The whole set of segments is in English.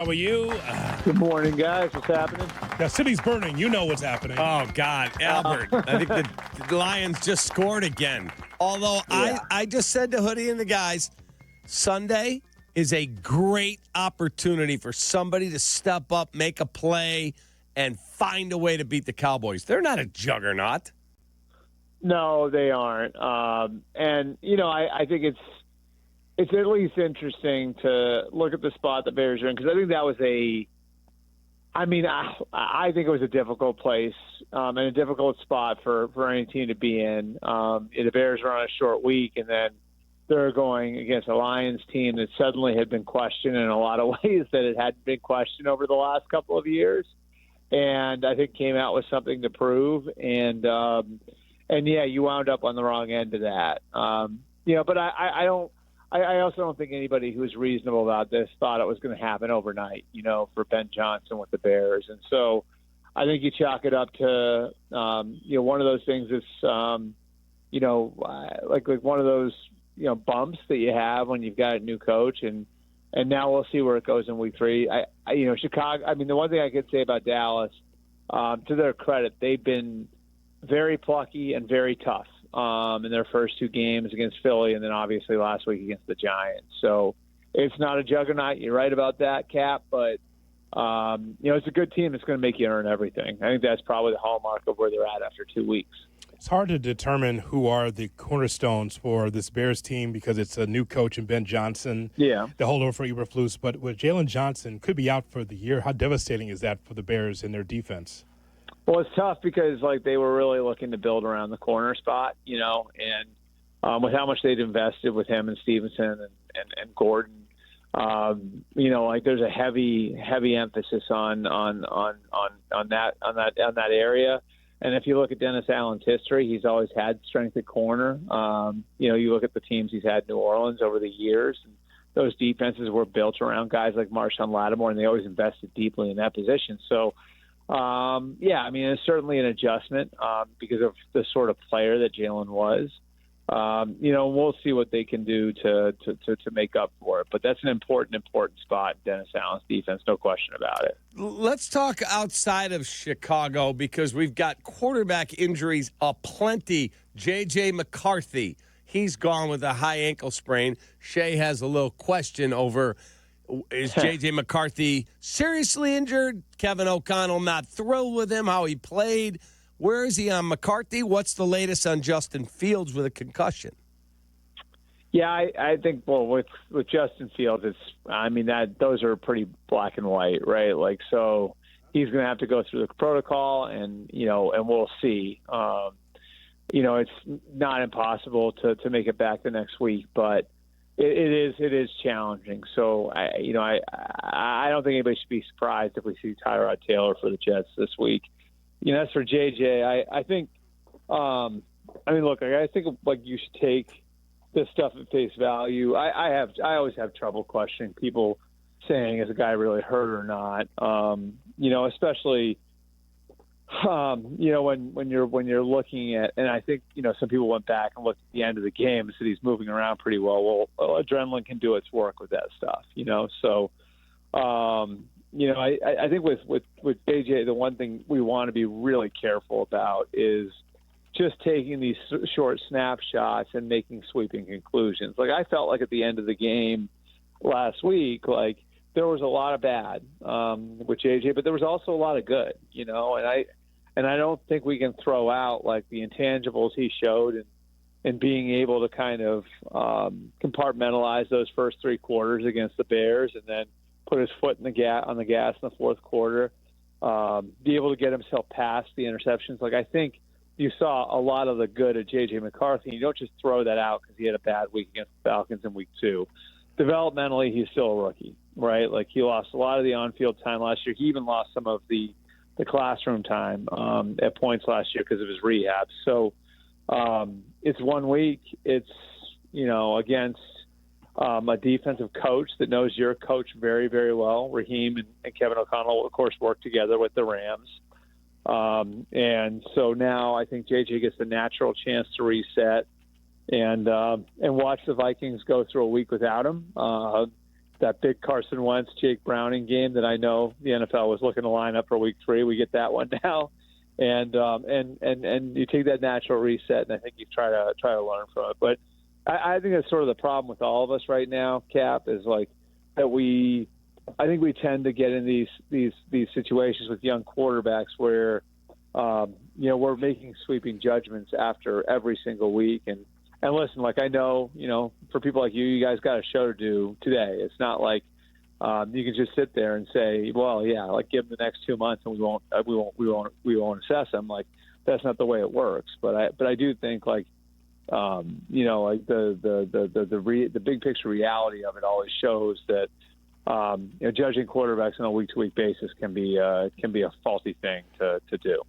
How are you? Good morning, guys. What's happening? The city's burning. You know what's happening. Oh, God. Albert, I think the Lions just scored again. Although I just said to Hoodie and the guys, Sunday is a great opportunity for somebody to step up, make a play, and find a way to beat the Cowboys. They're not a juggernaut. No, they aren't. And, I think it's at least interesting to look at the spot the Bears are in, because I think that was I think it was a difficult place and a difficult spot for any team to be in. The Bears are on a short week, and then they're going against a Lions team that suddenly had been questioned in a lot of ways that it hadn't been questioned over the last couple of years, and I think came out with something to prove. And yeah, you wound up on the wrong end of that. But I don't. I also don't think anybody who was reasonable about this thought it was going to happen overnight, for Ben Johnson with the Bears. And so I think you chalk it up to, one of those things that's, like one of those, bumps that you have when you've got a new coach. And now we'll see where it goes in week 3. Chicago, the one thing I could say about Dallas, to their credit, they've been very plucky and very tough in their first 2 games against Philly, and then obviously last week against the Giants. So it's not a juggernaut. You're right about that, Cap, but it's a good team that's going to make you earn everything. I think that's probably the hallmark of where they're at after 2 weeks. It's hard to determine who are the cornerstones for this Bears team because it's a new coach in Ben Johnson. Yeah. The holdover for Eberflus. But with Jaylen Johnson could be out for the year. How devastating is that for the Bears and their defense? Well, it's tough because they were really looking to build around the corner spot, and with how much they'd invested with him and Stevenson and Gordon, there's a heavy emphasis on that area. And if you look at Dennis Allen's history, he's always had strength at corner. You look at the teams he's had in New Orleans over the years, and those defenses were built around guys like Marshawn Lattimore, and they always invested deeply in that position. So. It's certainly an adjustment because of the sort of player that Jaylen was. We'll see what they can do to make up for it. But that's an important spot in Dennis Allen's defense, no question about it. Let's talk outside of Chicago because we've got quarterback injuries aplenty. J.J. McCarthy, he's gone with a high ankle sprain. Shea has a little question over is J.J. McCarthy seriously injured? Kevin O'Connell not thrilled with him, how he played. Where is he on McCarthy? What's the latest on Justin Fields with a concussion? Yeah, I think, with Justin Fields, those are pretty black and white, right? So he's going to have to go through the protocol and we'll see. It's not impossible to make it back the next week, but It is challenging. So I don't think anybody should be surprised if we see Tyrod Taylor for the Jets this week. As for JJ, I think I think you should take this stuff at face value. I always have trouble questioning people saying is a guy really hurt or not. Especially when you're looking at, and I think, some people went back and looked at the end of the game and said he's moving around pretty well. Well, adrenaline can do its work with that stuff, So, I think with AJ, the one thing we want to be really careful about is just taking these short snapshots and making sweeping conclusions. I felt like at the end of the game last week, there was a lot of bad with JJ, but there was also a lot of good, and I don't think we can throw out the intangibles he showed and being able to kind of compartmentalize those first 3 quarters against the Bears and then put his foot on the gas in the fourth quarter, be able to get himself past the interceptions. I think you saw a lot of the good at J.J. McCarthy. You don't just throw that out because he had a bad week against the Falcons in week 2. Developmentally, he's still a rookie, right? He lost a lot of the on-field time last year. He even lost some of the classroom time at points last year because of his rehab. So it's 1 week. It's, against a defensive coach that knows your coach very, very well. Raheem and Kevin O'Connell, of course, work together with the Rams. And so now I think JJ gets a natural chance to reset and watch the Vikings go through a week without him. that big Carson Wentz, Jake Browning game that I know the NFL was looking to line up for Week 3. We get that one now, and you take that natural reset, and I think you try to learn from it. But I think that's sort of the problem with all of us right now, Cap, is like that I think we tend to get in these situations with young quarterbacks where we're making sweeping judgments after every single week. And listen, like I know, for people like you guys got a show to do today. It's not like you can just sit there and say, well, yeah, like give them the next 2 months and we won't assess them. Like that's not the way it works. But I do think like like the big picture reality of it always shows that judging quarterbacks on a week-to-week basis can be a faulty thing to do.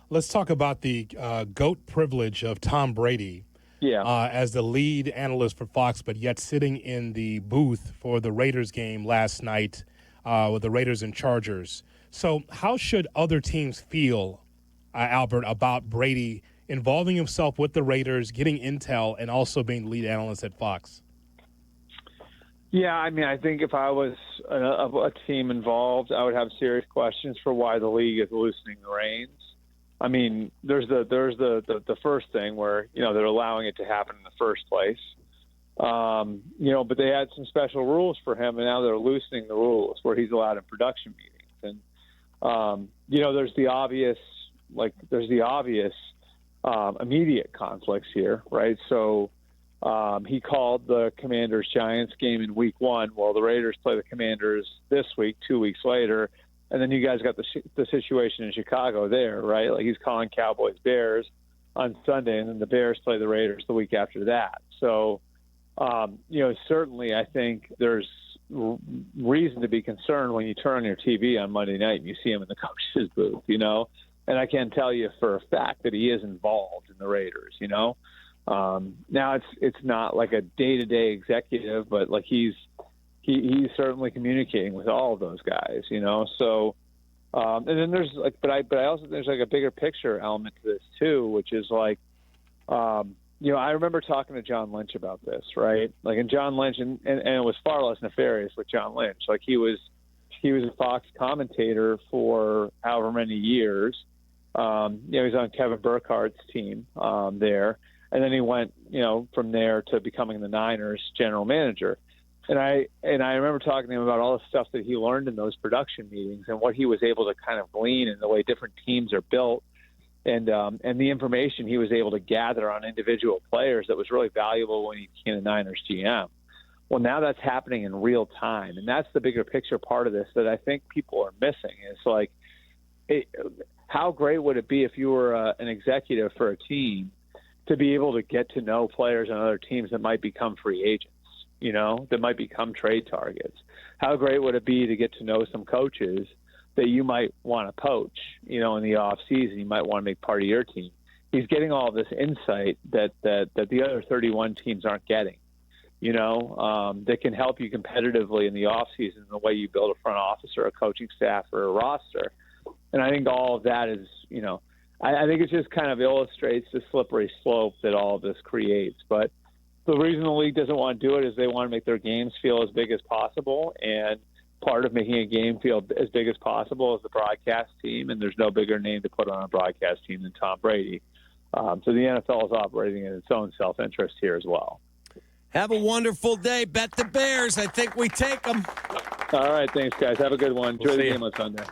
Let's talk about the GOAT privilege of Tom Brady. Yeah. As the lead analyst for Fox, but yet sitting in the booth for the Raiders game last night with the Raiders and Chargers. So how should other teams feel, Albert, about Brady involving himself with the Raiders, getting intel, and also being the lead analyst at Fox? Yeah, I mean, I think if I was a team involved, I would have serious questions for why the league is loosening the reins. I mean, there's the first thing where they're allowing it to happen in the first place, but they had some special rules for him, and now they're loosening the rules where he's allowed in production meetings. And there's the obvious immediate conflicts here, right? So he called the Commanders-Giants game in Week 1. Well, the Raiders play the Commanders this week, 2 weeks later. And then you guys got the situation in Chicago there, right? Like he's calling Cowboys-Bears on Sunday, and then the Bears play the Raiders the week after that. So, certainly I think there's reason to be concerned when you turn on your TV on Monday night and you see him in the coach's booth, And I can tell you for a fact that he is involved in the Raiders, Now it's not like a day-to-day executive, but like he's certainly communicating with all of those guys, So, and then there's like, but I also there's like a bigger picture element to this too, which is like, I remember talking to John Lynch about this, right? Like, and John Lynch, and it was far less nefarious with John Lynch. Like he was a Fox commentator for however many years. He was on Kevin Burkhardt's team there. And then he went, from there to becoming the Niners general manager. And I remember talking to him about all the stuff that he learned in those production meetings and what he was able to kind of glean in the way different teams are built and the information he was able to gather on individual players that was really valuable when he became the Niners GM. Well, now that's happening in real time. And that's the bigger picture part of this that I think people are missing. It's like, how great would it be if you were an executive for a team to be able to get to know players on other teams that might become free agents, that might become trade targets? How great would it be to get to know some coaches that you might want to poach, in the off season, you might want to make part of your team? He's getting all this insight that the other 31 teams aren't getting, that can help you competitively in the off season, the way you build a front office or a coaching staff or a roster. And I think all of that is, I think it just kind of illustrates the slippery slope that all of this creates. But the reason the league doesn't want to do it is they want to make their games feel as big as possible. And part of making a game feel as big as possible is the broadcast team. And there's no bigger name to put on a broadcast team than Tom Brady. So the NFL is operating in its own self-interest here as well. Have a wonderful day. Bet the Bears. I think we take them. All right. Thanks, guys. Have a good one. Enjoy the game on Sunday.